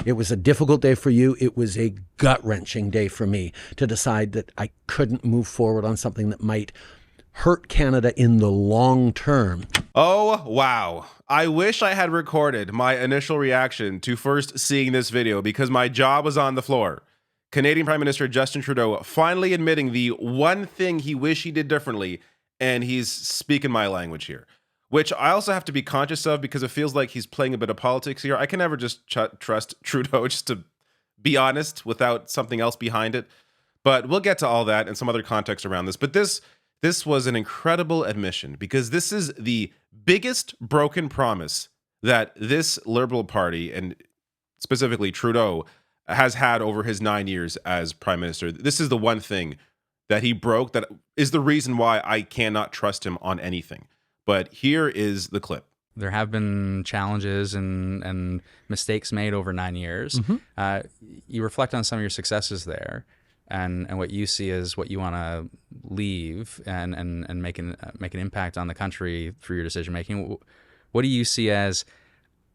It was a difficult day for you. It was a gut-wrenching day for me to decide that I couldn't move forward on something that might hurt Canada in the long term. Oh, wow. I wish I had recorded my initial reaction to first seeing this video because my jaw was on the floor. Canadian Prime Minister Justin Trudeau finally admitting the one thing he wished he did differently, and he's speaking my language here, which I also have to be conscious of because it feels like he's playing a bit of politics here. I can never just trust Trudeau, just to be honest, without something else behind it. But we'll get to all that and some other context around this. But this was an incredible admission because this is the biggest broken promise that this Liberal Party, and specifically Trudeau, has had over his 9 years as Prime Minister. This is the one thing that he broke that is the reason why I cannot trust him on anything. But here is the clip. There have been challenges and mistakes made over 9 years. You reflect on some of your successes there. And what you see is what you want to leave and make an impact on the country through your decision making. What do you see as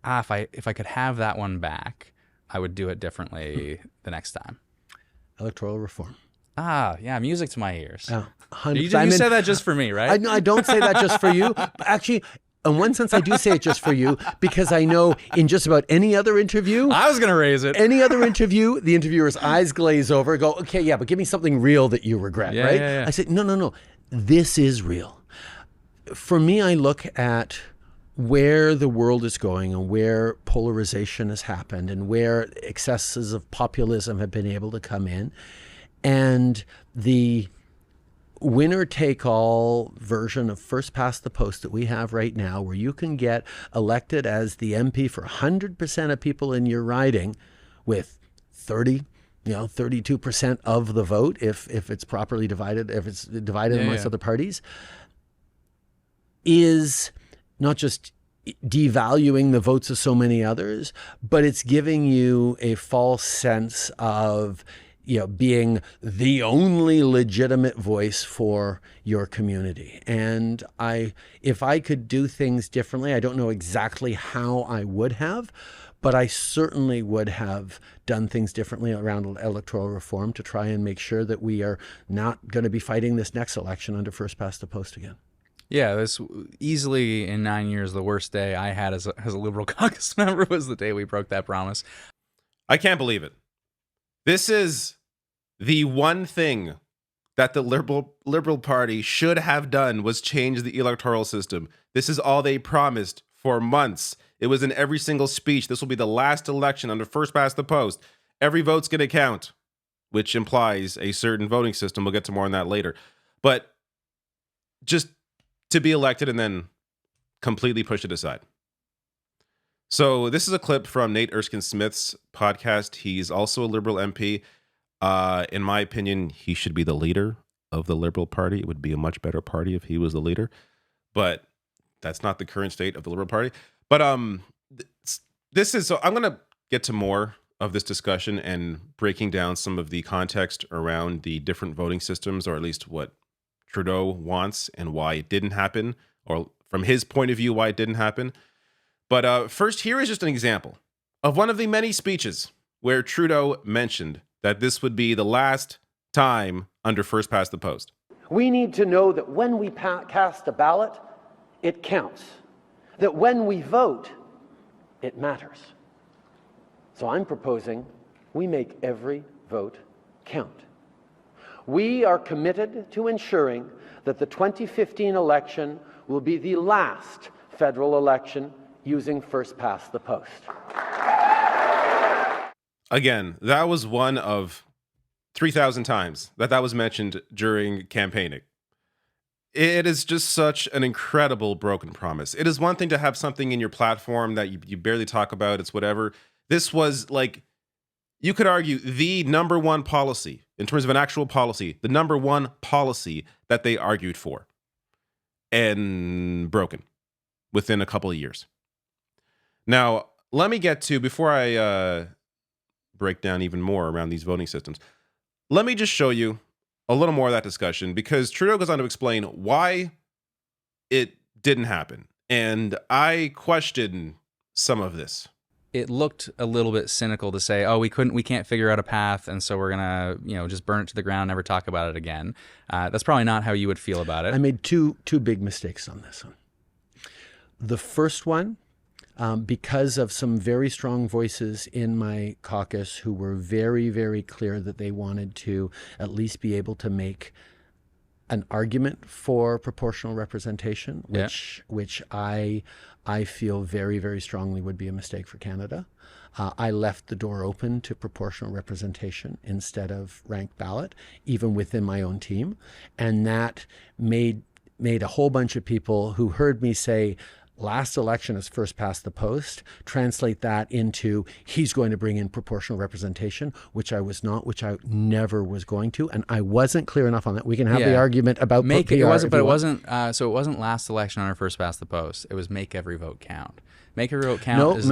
if I could have that one back, I would do it differently the next time? Electoral reform. Yeah, music to my ears. You said that just for me, right? I don't say that just for you. Actually, in one sense, I do say it just for you because I know in just about any other interview, I was going to raise it. Any other interview, the interviewer's eyes glaze over, go, okay, yeah, but give me something real that you regret, right? Yeah. I said, no. This is real. For me, I look at where the world is going and where polarization has happened and where excesses of populism have been able to come in. And the winner-take-all version of first past the post that we have right now, where you can get elected as the MP for 100% of people in your riding with 32% of the vote, if it's properly divided, if it's divided amongst other parties, is not just devaluing the votes of so many others, but it's giving you a false sense of being the only legitimate voice for your community. And if I could do things differently, I don't know exactly how I would have, but I certainly would have done things differently around electoral reform to try and make sure that we are not going to be fighting this next election under first past the post again. Yeah, this easily in 9 years, the worst day I had as a Liberal caucus member was the day we broke that promise. I can't believe it. This is the one thing that the Liberal Party should have done was change the electoral system. This is all they promised for months. It was in every single speech. This will be the last election under first past the post. Every vote's going to count, which implies a certain voting system. We'll get to more on that later. But just to be elected and then completely push it aside. So this is a clip from Nate Erskine-Smith's podcast. He's also a Liberal MP. In my opinion, he should be the leader of the Liberal Party. It would be a much better party if he was the leader, but that's not the current state of the Liberal Party. But this is, so I'm going to get to more of this discussion and breaking down some of the context around the different voting systems, or at least what Trudeau wants and why it didn't happen, or from his point of view, why it didn't happen. But first, here is just an example of one of the many speeches where Trudeau mentioned that this would be the last time under first past the post. We need to know that when we cast a ballot, it counts. That when we vote, it matters. So I'm proposing we make every vote count. We are committed to ensuring that the 2015 election will be the last federal election using first past the post. Again, that was one of 3,000 times that was mentioned during campaigning. It is just such an incredible broken promise. It is one thing to have something in your platform that you barely talk about. It's whatever. This was, like, you could argue the number one policy, in terms of an actual policy, the number one policy that they argued for, and broken within a couple of years. Now, let me get to, before I break down even more around these voting systems, let me just show you a little more of that discussion, because Trudeau goes on to explain why it didn't happen. And I question some of this. it looked a little bit cynical to say, oh, we can't figure out a path, and so we're gonna, just burn it to the ground, never talk about it again. That's probably not how you would feel about it. I made two big mistakes on this one. The first one, because of some very strong voices in my caucus who were very, very clear that they wanted to at least be able to make an argument for proportional representation, which I feel very, very strongly would be a mistake for Canada. I left the door open to proportional representation instead of ranked ballot, even within my own team. And that made a whole bunch of people who heard me say, last election is first past the post, translate that into he's going to bring in proportional representation, which I was not, which I never was going to. And I wasn't clear enough on that. We can have the argument about it wasn't last election on our first past the post. It was make every vote count. Make every vote count is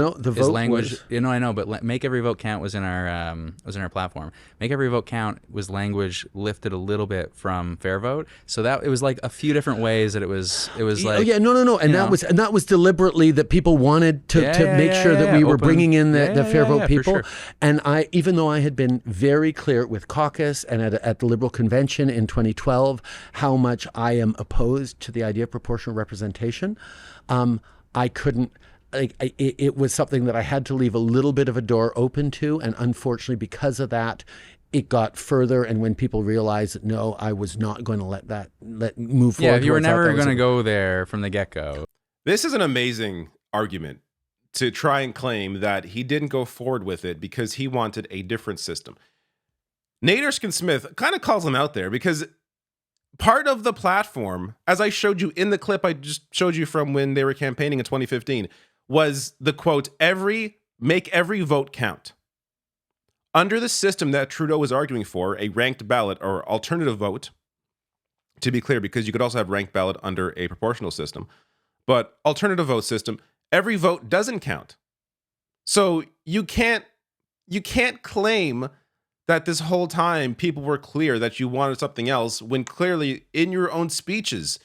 language. Was... I know, but make every vote count was in our platform. Make every vote count was language lifted a little bit from fair vote. So that it was like a few different ways that it was like. No, and that was deliberately that people wanted to make sure that we were bringing in the fair vote people. Sure. And even though I had been very clear with caucus and at the Liberal convention in 2012 how much I am opposed to the idea of proportional representation, I couldn't. It was something that I had to leave a little bit of a door open to, and unfortunately, because of that, it got further. And when people realized that no, I was not going to let move forward. Yeah, you were never going to go there from the get-go. This is an amazing argument to try and claim that he didn't go forward with it because he wanted a different system. Nate Erskine-Smith kind of calls him out there because part of the platform, as I showed you in the clip I just showed you from when they were campaigning in 2015, was the quote, make every vote count. Under the system that Trudeau was arguing for, a ranked ballot or alternative vote, to be clear, because you could also have ranked ballot under a proportional system, but alternative vote system, every vote doesn't count. So you can't claim that this whole time people were clear that you wanted something else when clearly in your own speeches,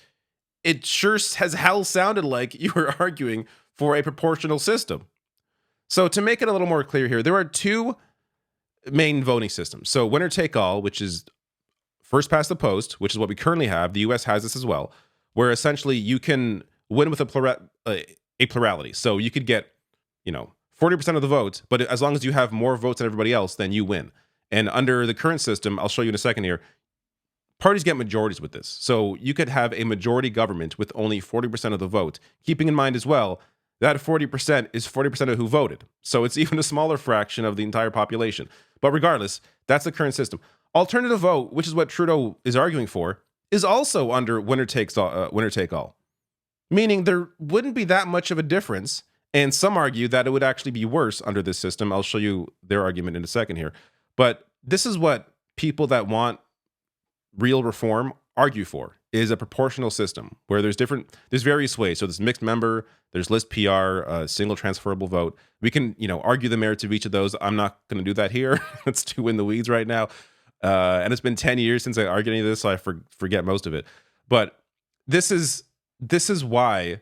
it sure as hell sounded like you were arguing for a proportional system. So to make it a little more clear here, there are two main voting systems. So winner take all, which is first past the post, which is what we currently have. The US has this as well, where essentially you can win with a plurality. So you could get, 40% of the votes, but as long as you have more votes than everybody else, then you win. And under the current system, I'll show you in a second here, parties get majorities with this. So you could have a majority government with only 40% of the vote, keeping in mind as well, that 40% is 40% of who voted. So it's even a smaller fraction of the entire population. But regardless, that's the current system. Alternative vote, which is what Trudeau is arguing for, is also under winner take all. Meaning there wouldn't be that much of a difference. And some argue that it would actually be worse under this system. I'll show you their argument in a second here. But this is what people that want real reform argue for, is a proportional system where there's various ways. So there's mixed member, there's list PR, single transferable vote. We can, argue the merits of each of those. I'm not going to do that here. It's too in the weeds right now. And it's been 10 years since I argued any of this, so I forget most of it. But this is why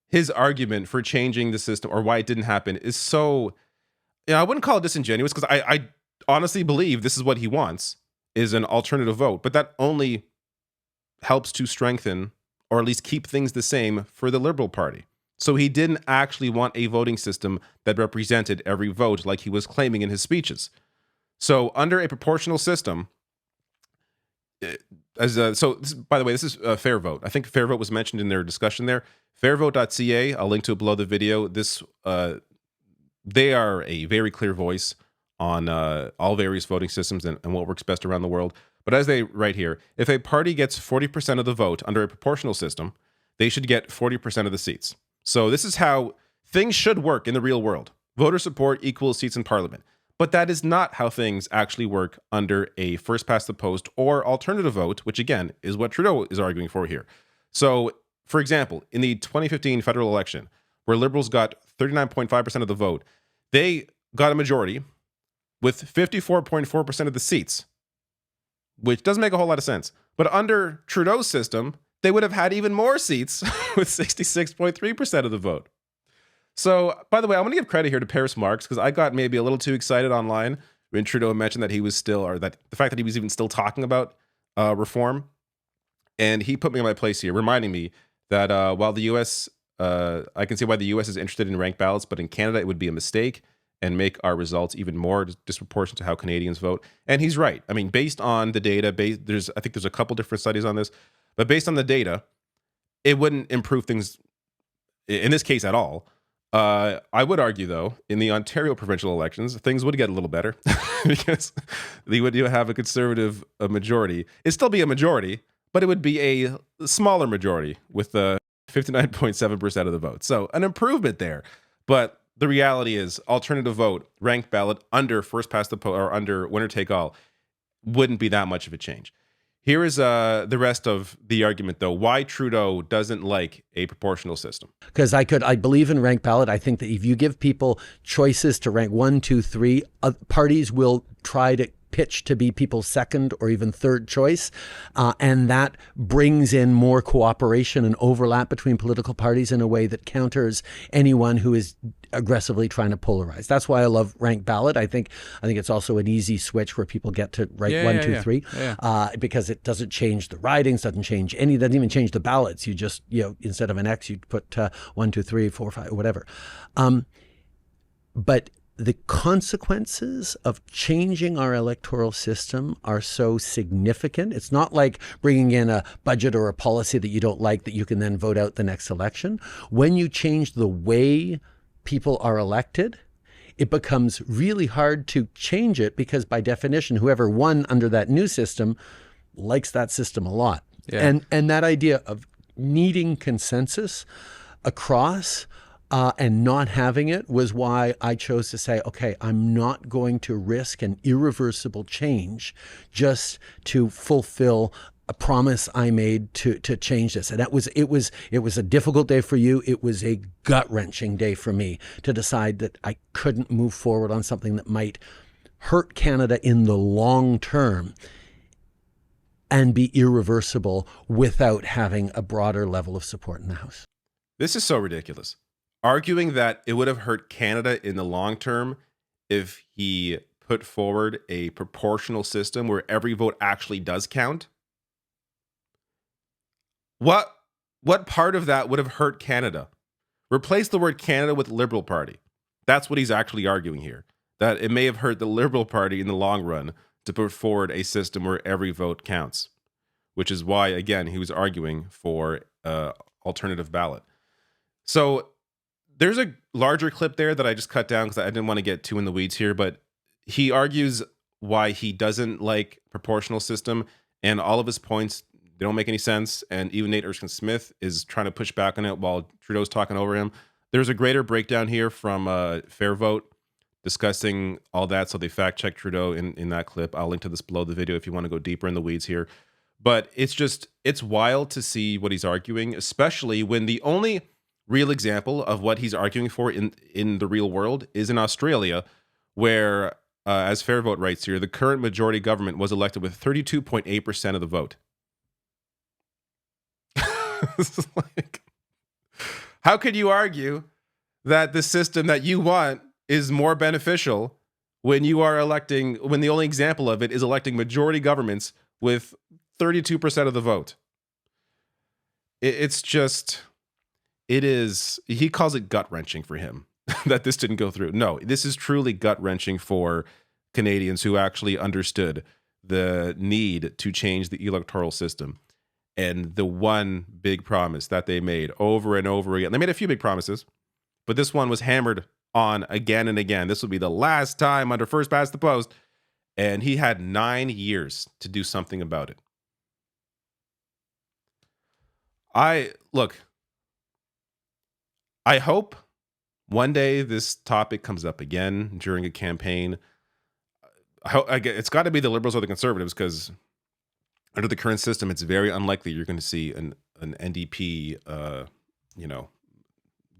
his argument for changing the system, or why it didn't happen, is so, I wouldn't call it disingenuous, because I honestly believe this is what he wants, is an alternative vote. But that only helps to strengthen, or at least keep things the same for the Liberal Party. So he didn't actually want a voting system that represented every vote like he was claiming in his speeches. So under a proportional system, by the way, this is a fair vote. I think fair vote was mentioned in their discussion there. Fairvote.ca, I'll link to it below the video. They are a very clear voice on all various voting systems and what works best around the world. But as they write here, if a party gets 40% of the vote under a proportional system, they should get 40% of the seats. So this is how things should work in the real world. Voter support equals seats in parliament. But that is not how things actually work under a first past the post or alternative vote, which again is what Trudeau is arguing for here. So, for example, in the 2015 federal election, where Liberals got 39.5% of the vote, they got a majority with 54.4% of the seats, which doesn't make a whole lot of sense. But under Trudeau's system, they would have had even more seats with 66.3% of the vote. So, by the way, I want to give credit here to Paris Marks because I got maybe a little too excited online when Trudeau mentioned that he was still, or that the fact that he was even still talking about reform. And he put me in my place here, reminding me that while the U.S., I can see why the U.S. is interested in ranked ballots, but in Canada it would be a mistake and make our results even more disproportionate to how Canadians vote. And he's right. I mean, based on the data, I think there's a couple different studies on this, but based on the data, it wouldn't improve things in this case at all. I would argue, though, in the Ontario provincial elections, things would get a little better because they would have a conservative majority. It'd still be a majority, but it would be a smaller majority with 59.7% of the vote. So an improvement there. But the reality is alternative vote, ranked ballot under first past the post or under winner take all wouldn't be that much of a change. Here is the rest of the argument, though, why Trudeau doesn't like a proportional system. Because I believe in ranked ballot. I think that if you give people choices to rank 1, 2, 3, parties will try to pitch to be people's second or even third choice. And that brings in more cooperation and overlap between political parties in a way that counters anyone who is aggressively trying to polarize. That's why I love ranked ballot. I think it's also an easy switch where people get to rank 1, 2, 3, because it doesn't change the ridings, doesn't even change the ballots. You just, instead of an X, you put 1, 2, 3, 4, 5, whatever. But the consequences of changing our electoral system are so significant. It's not like bringing in a budget or a policy that you don't like that you can then vote out the next election. When you change the way people are elected, it becomes really hard to change it because by definition, whoever won under that new system likes that system a lot. Yeah. And that idea of needing consensus across and not having it was why I chose to say, okay, I'm not going to risk an irreversible change just to fulfill a promise I made to change this. And it was a difficult day for you. It was a gut-wrenching day for me to decide that I couldn't move forward on something that might hurt Canada in the long term and be irreversible without having a broader level of support in the House. This is so ridiculous. Arguing that it would have hurt Canada in the long term if he put forward a proportional system where every vote actually does count. What part of that would have hurt Canada? Replace the word Canada with Liberal Party. That's what he's actually arguing here. That it may have hurt the Liberal Party in the long run to put forward a system where every vote counts, which is why, again, he was arguing for alternative ballot. So there's a larger clip there that I just cut down because I didn't want to get too in the weeds here, but he argues why he doesn't like proportional system, and all of his points, they don't make any sense, and even Nate Erskine-Smith is trying to push back on it while Trudeau's talking over him. There's a greater breakdown here from Fair Vote discussing all that, so they fact-checked Trudeau in that clip. I'll link to this below the video if you want to go deeper in the weeds here. But it's wild to see what he's arguing, especially when the only real example of what he's arguing for in the real world is in Australia, where, as Fair Vote writes here, the current majority government was elected with 32.8% of the vote. Like, how could you argue that the system that you want is more beneficial when the only example of it is electing majority governments with 32% of the vote? He calls it gut-wrenching for him that this didn't go through. No, this is truly gut-wrenching for Canadians who actually understood the need to change the electoral system. And the one big promise that they made over and over again. They made a few big promises, but this one was hammered on again and again. This will be the last time under first past the post. And he had 9 years to do something about it. I hope one day this topic comes up again during a campaign. It's got to be the Liberals or the Conservatives, because under the current system, it's very unlikely you're going to see an NDP,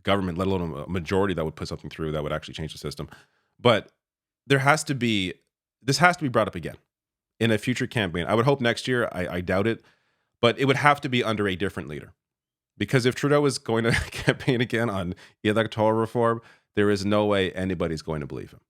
government, let alone a majority that would put something through that would actually change the system. But this has to be brought up again in a future campaign. I would hope next year. I doubt it, but it would have to be under a different leader. Because if Trudeau is going to campaign again on electoral reform, there is no way anybody's going to believe him.